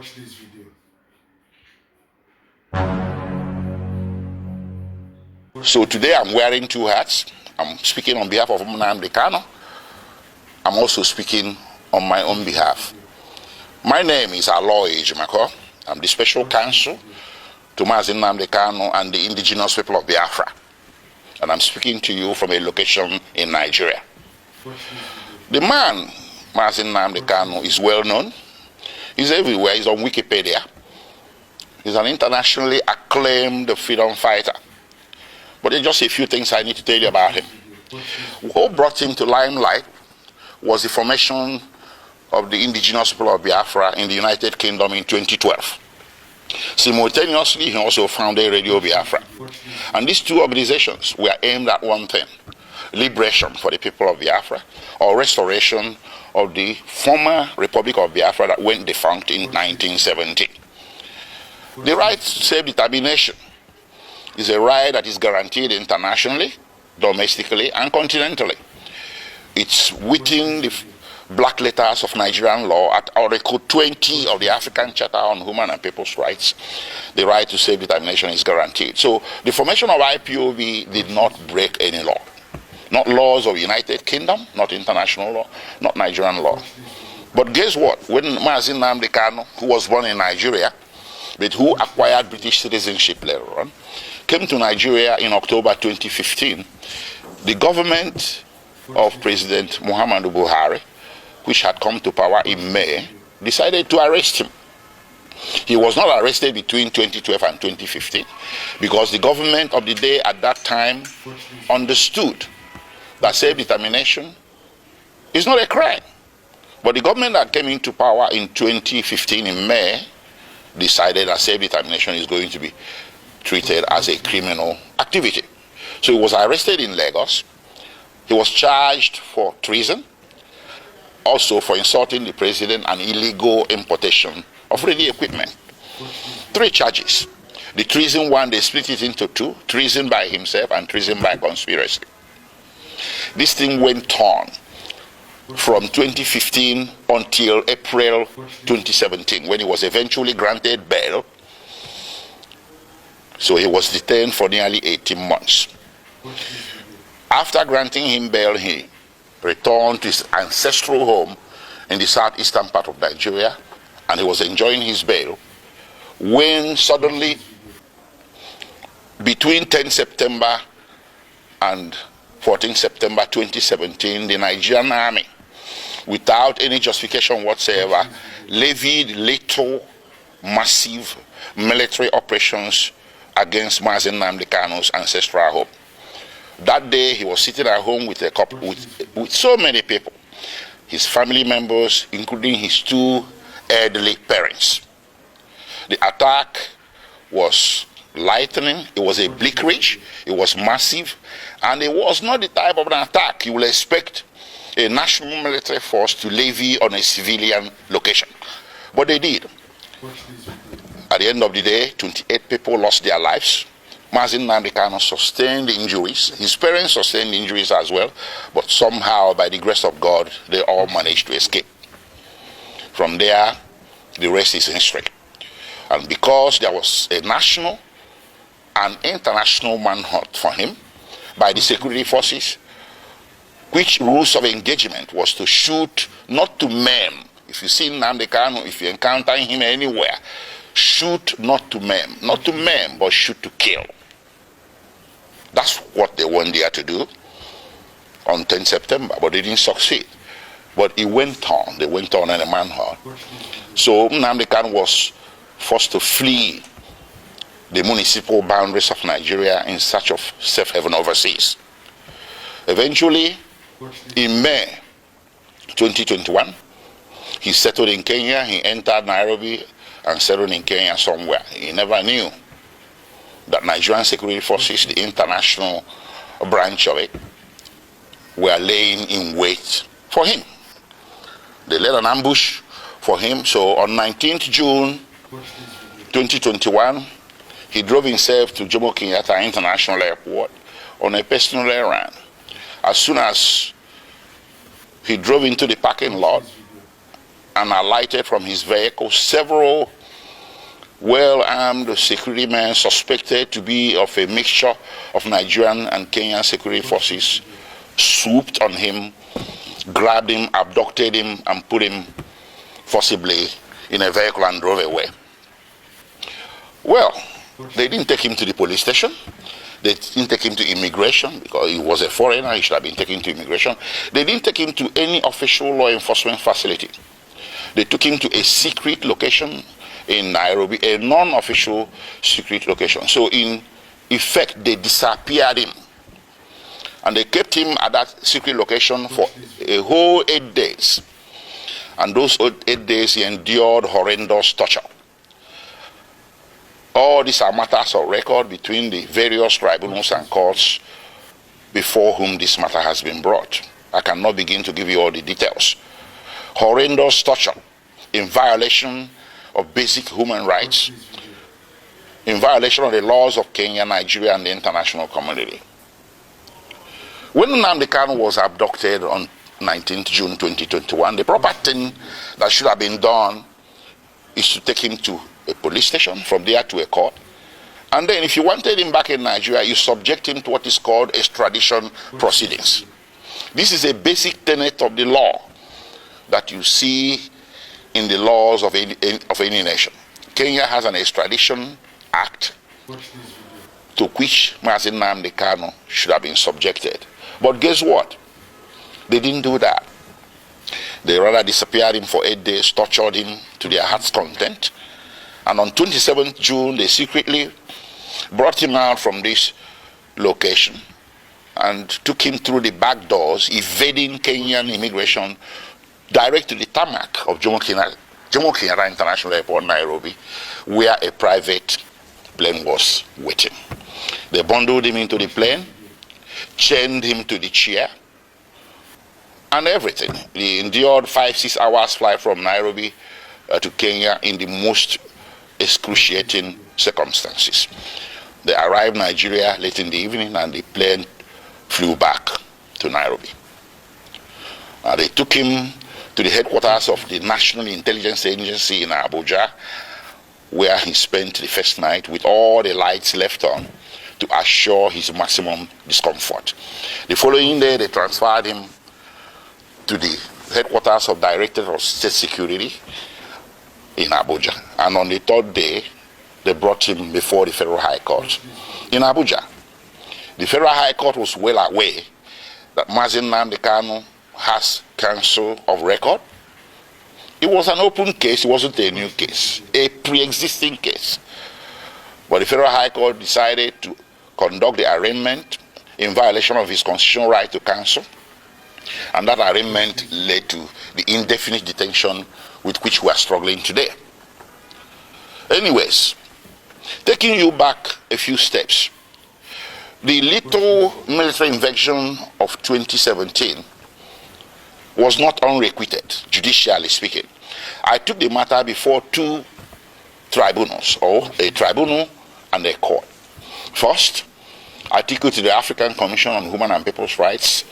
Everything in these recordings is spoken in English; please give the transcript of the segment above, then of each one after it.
Watch this video. So today I'm wearing two hats. I'm speaking on behalf of Nnamdi Kanu. I'm also speaking on my own behalf. My name is Aloy Ejimakor. I'm the special counsel to Nnamdi Kanu and the indigenous people of Biafra. And I'm speaking to you from a location in Nigeria. The man, Nnamdi Kanu, is well known. He's everywhere. He's on Wikipedia. He's an internationally acclaimed freedom fighter. But there's just a few things I need to tell you about him. What brought him to limelight was the formation of the indigenous people of Biafra in the United Kingdom in 2012. Simultaneously, he also founded Radio Biafra. And these two organizations were aimed at one thing: liberation for the people of Biafra, or restoration of the former Republic of Biafra that went defunct in 1970. The right to self-determination is a right that is guaranteed internationally, domestically, and continentally. It's within the black letters of Nigerian law at Article 20 of the African Charter on Human and People's Rights. The right to self-determination is guaranteed. So the formation of IPOB did not break any law. Not laws of the United Kingdom, not international law, not Nigerian law. But guess what? When Nnamdi Kanu, who was born in Nigeria, but who acquired British citizenship later on, came to Nigeria in October 2015, the government of President Muhammadu Buhari, which had come to power in May, decided to arrest him. He was not arrested between 2012 and 2015 because the government of the day at that time understood that self-determination is not a crime. But the government that came into power in 2015 in May decided that self-determination is going to be treated as a criminal activity. So he was arrested in Lagos. He was charged for treason, also for insulting the president and illegal importation of radio equipment. 3 charges. The treason one, they split it into 2, treason by himself and treason by conspiracy. This thing went on from 2015 until April 2017, when he was eventually granted bail. So he was detained for nearly 18 months. After granting him bail, he returned to his ancestral home in the southeastern part of Nigeria, and he was enjoying his bail when suddenly, between 10 September and 14 September 2017, the Nigerian army, without any justification whatsoever, levied lethal, massive military operations against Nnamdi Kanu's ancestral home. That day, he was sitting at home with a couple, with so many people, his family members, including his 2 elderly parents. The attack was lightning. It was a bleakage. It was massive, and it was not the type of an attack you will expect a national military force to levy on a civilian location. But they did. At the end of the day, 28 people lost their lives. Nnamdi Kanu sustained injuries. His parents sustained injuries as well, but somehow, by the grace of God, they all managed to escape. From there, the rest is history. And because there was a national and international manhunt for him by the security forces, which rules of engagement was to shoot, not to maim. If you see Nnamdi Kanu, if you encounter him anywhere, shoot not to maim. Not to maim, but shoot to kill. That's what they went there to do on 10 September, but they didn't succeed. But it went on. They went on in a manhunt. So Nnamdi Kanu was forced to flee the municipal boundaries of Nigeria in search of safe haven overseas. Eventually, in May 2021, he settled in Kenya. He entered Nairobi and settled in Kenya somewhere. He never knew that Nigerian security forces, the international branch of it, were laying in wait for him. They laid an ambush for him. So on 19th June 2021, he drove himself to Jomo Kenyatta International Airport on a personal errand. As soon as he drove into the parking lot, and alighted from his vehicle. Several well-armed security men suspected to be of a mixture of Nigerian and Kenyan security forces swooped on him, grabbed him, abducted him, and put him forcibly in a vehicle and drove away. Well, they didn't take him to the police station. They didn't take him to immigration because he was a foreigner. He should have been taken to immigration. They didn't take him to any official law enforcement facility. They took him to a secret location in Nairobi, a non-official secret location. So in effect, they disappeared him. And they kept him at that secret location for a whole 8 days. And those 8 days he endured horrendous torture. All these are matters of record between the various tribunals and courts before whom this matter has been brought. I cannot begin to give you all the details. Horrendous torture in violation of basic human rights, in violation of the laws of Kenya, Nigeria, and the international community. When Nnamdi Kanu was abducted on 19th June 2021, the proper thing that should have been done is to take him to a police station, from there to a court. And then if you wanted him back in Nigeria, you subject him to what is called extradition proceedings. This is a basic tenet of the law that you see in the laws of any nation. Kenya has an extradition act to which Nnamdi Kanu should have been subjected. But guess what? They didn't do that. They rather disappeared him for 8 days, tortured him to their heart's content. And on 27th June, they secretly brought him out from this location and took him through the back doors, evading Kenyan immigration, direct to the tarmac of Jomo Kenyatta International Airport, Nairobi, where a private plane was waiting. They bundled him into the plane, chained him to the chair, and everything. He endured 5-6 hours flight from Nairobi to Kenya in the most excruciating circumstances. They arrived in Nigeria late in the evening and the plane flew back to Nairobi. They took him to the headquarters of the National Intelligence Agency in Abuja, where he spent the first night with all the lights left on to assure his maximum discomfort. The following day, they transferred him to the headquarters of Directorate of State Security in Abuja. And on the third day, they brought him before the Federal High Court in Abuja. The Federal High Court was well aware that Nnamdi Kanu has counsel of record. It was an open case, it wasn't a new case, a pre-existing case. But the Federal High Court decided to conduct the arraignment in violation of his constitutional right to counsel. And that arraignment led to the indefinite detention with which we are struggling today. Anyways, taking you back a few steps, the little military invasion of 2017 was not unrequited, judicially speaking. I took the matter before two tribunals, or a tribunal and a court. First, I took it to the African Commission on Human and People's Rights,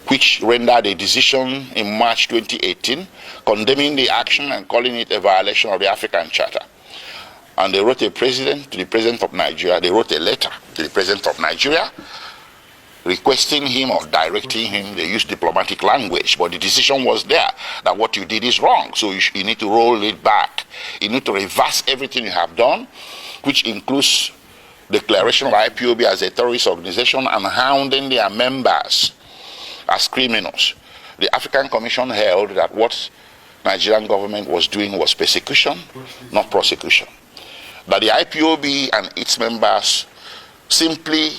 which rendered a decision in March 2018 condemning the action and calling it a violation of the African Charter. And they wrote to the President of Nigeria, they wrote a letter to the President of Nigeria requesting him or directing him. They used diplomatic language, but the decision was there that what you did is wrong, so you need to roll it back. You need to reverse everything you have done, which includes declaration of IPOB as a terrorist organization and hounding their members as criminals. The African Commission held that what Nigerian government was doing was persecution, not prosecution. That the IPOB and its members simply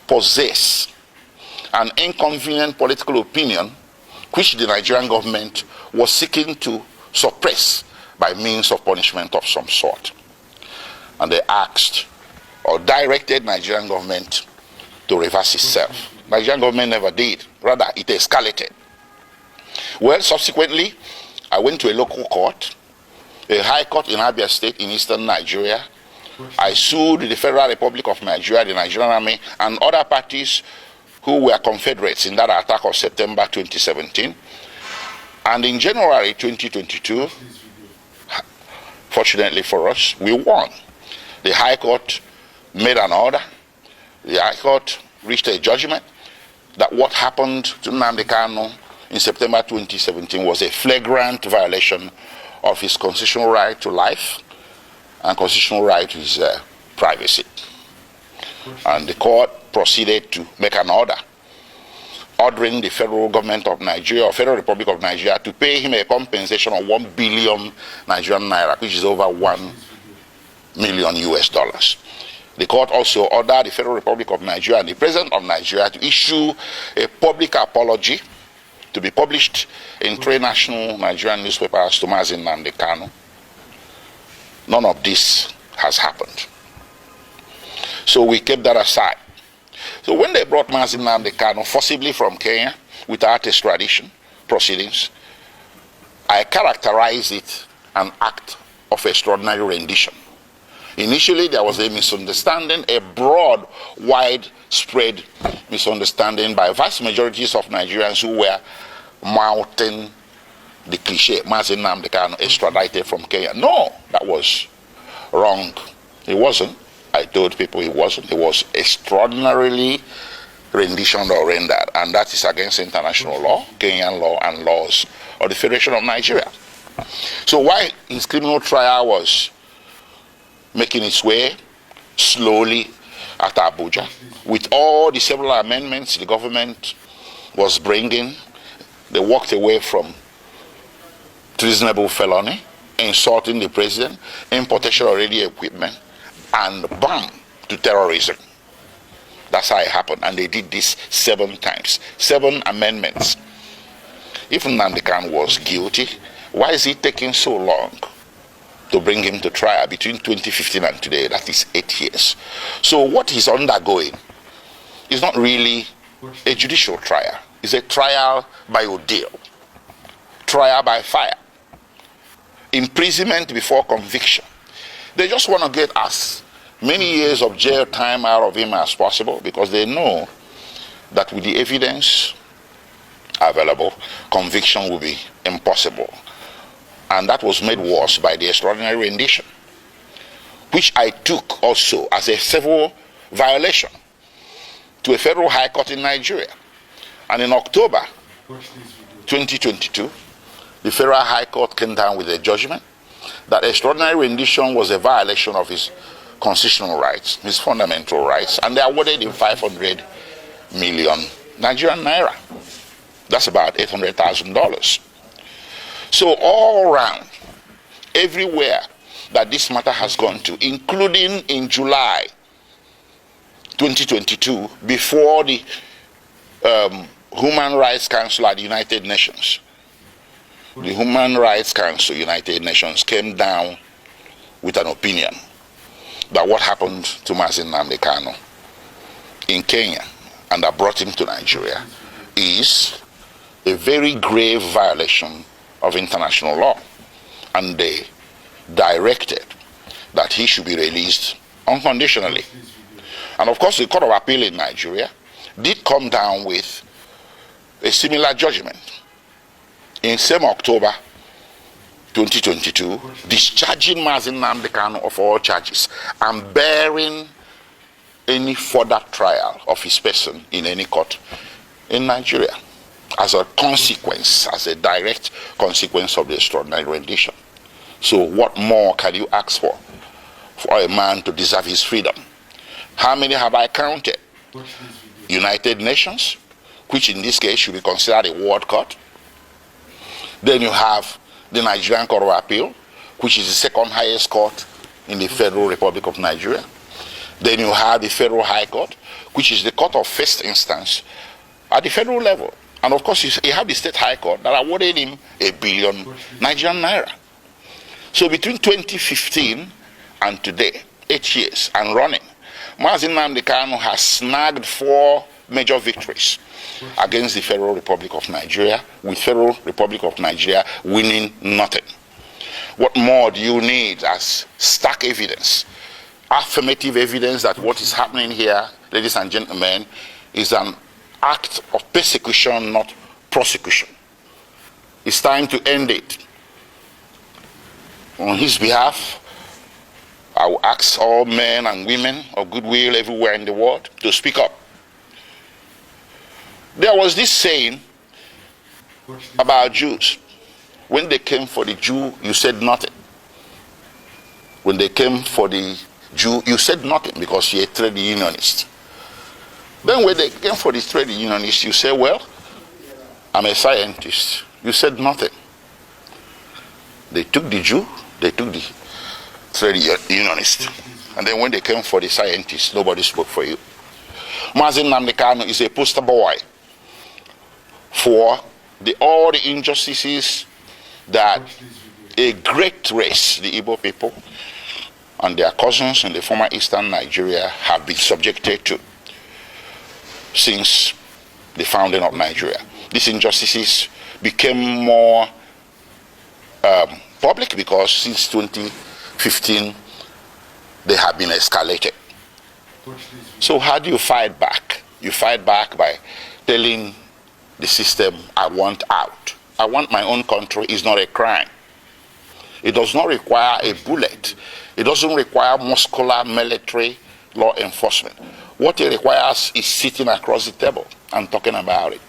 possess an inconvenient political opinion which the Nigerian government was seeking to suppress by means of punishment of some sort. And they asked or directed Nigerian government to reverse itself. Nigerian government never did. Rather, it escalated. Well, subsequently, I went to a local court, a high court in Abia State in eastern Nigeria. I sued the Federal Republic of Nigeria, the Nigerian Army, and other parties who were Confederates in that attack of September 2017. And in January 2022, fortunately for us, we won. The High Court made an order. The High Court reached a judgment that what happened to Nnamdi Kanu in September 2017 was a flagrant violation of his constitutional right to life and constitutional right to his privacy. And the court proceeded to make an order ordering the federal government of Nigeria or Federal Republic of Nigeria to pay him a compensation of 1 billion Nigerian naira, which is over $1 million US. The court also ordered the Federal Republic of Nigeria and the President of Nigeria to issue a public apology to be published in 3 national Nigerian newspapers to Nnamdi Kanu. None of this has happened. So we kept that aside. So when they brought Nnamdi Kanu forcibly from Kenya without extradition proceedings, I characterized it an act of extraordinary rendition. Initially, there was a misunderstanding, a broad, widespread misunderstanding by vast majorities of Nigerians who were mouthing the cliche, Nnamdi Kanu extradited from Kenya. No, that was wrong. He wasn't. I told people he wasn't. He was extraordinarily renditioned or rendered, and that is against international law, Kenyan law, and laws of the Federation of Nigeria. So while his criminal trial was making its way slowly at Abuja, with all the several amendments the government was bringing, they walked away from treasonable felony, insulting the president, importation of radio equipment, and bam, to terrorism. That's how it happened. And they did this 7 times. 7 amendments. If Nnamdi Kanu was guilty, why is it taking so long to bring him to trial between 2015 and today? That is 8 years. So what he's undergoing is not really a judicial trial. It's a trial by ordeal. Trial by fire. Imprisonment before conviction. They just want to get as many years of jail time out of him as possible because they know that with the evidence available, conviction will be impossible. And that was made worse by the extraordinary rendition, which I took also as a civil violation to a federal high court in Nigeria. And in October 2022, the federal high court came down with a judgment that extraordinary rendition was a violation of his constitutional rights, his fundamental rights, and they awarded him 500 million Nigerian naira. That's about $800,000. So all around, everywhere that this matter has gone to, including in July 2022, before the Human Rights Council at the United Nations, the Human Rights Council, United Nations, came down with an opinion that what happened to Nnamdi Kanu in Kenya and that brought him to Nigeria is a very grave violation of international law. And they directed that he should be released unconditionally. And of course, the Court of Appeal in Nigeria did come down with a similar judgment in same October 2022, discharging Nnamdi Kanu of all charges and bearing any further trial of his person in any court in Nigeria as a consequence, as a direct consequence of the extraordinary rendition. So what more can you ask for a man to deserve his freedom? How many have I counted? United Nations, which in this case should be considered a world court. Then you have the Nigerian Court of Appeal, which is the second highest court in the Federal Republic of Nigeria. Then you have the Federal High Court, which is the court of first instance at the federal level. And of course, you have the State High Court that awarded him 1 billion Nigerian naira. So between 2015 and today, 8 years and running, Nnamdi Kanu has snagged 4 major victories against the Federal Republic of Nigeria, with Federal Republic of Nigeria winning nothing. What more do you need as stark evidence, affirmative evidence that what is happening here, ladies and gentlemen, is an act of persecution, not prosecution? It's time to end it. On his behalf, I will ask all men and women of goodwill everywhere in the world to speak up. There was this saying about Jews. When they came for the Jew, you said nothing. When they came for the Jew, you said nothing because you're a trade unionist. Then when they came for the trade unionist, you said, well, I'm a scientist. You said nothing. They took the Jew, they took the trade unionist. And then when they came for the scientist, nobody spoke for you. Nnamdi Kanu is a poster boy for all the injustices that a great race, the Igbo people, and their cousins in the former eastern Nigeria have been subjected to since the founding of Nigeria. These injustices became more public because since 2015 they have been escalated. So how do you fight back? You fight back by telling the system, I want out. I want my own country is not a crime. It does not require a bullet. It doesn't require muscular military law enforcement. What it requires is sitting across the table and talking about it.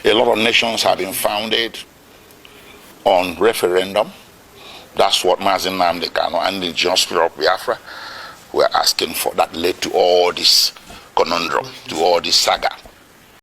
A lot of nations have been founded on referendum. That's what Nnamdi Kanu and the Indigenous people of Biafra were asking for. That led to all this conundrum, to all this saga.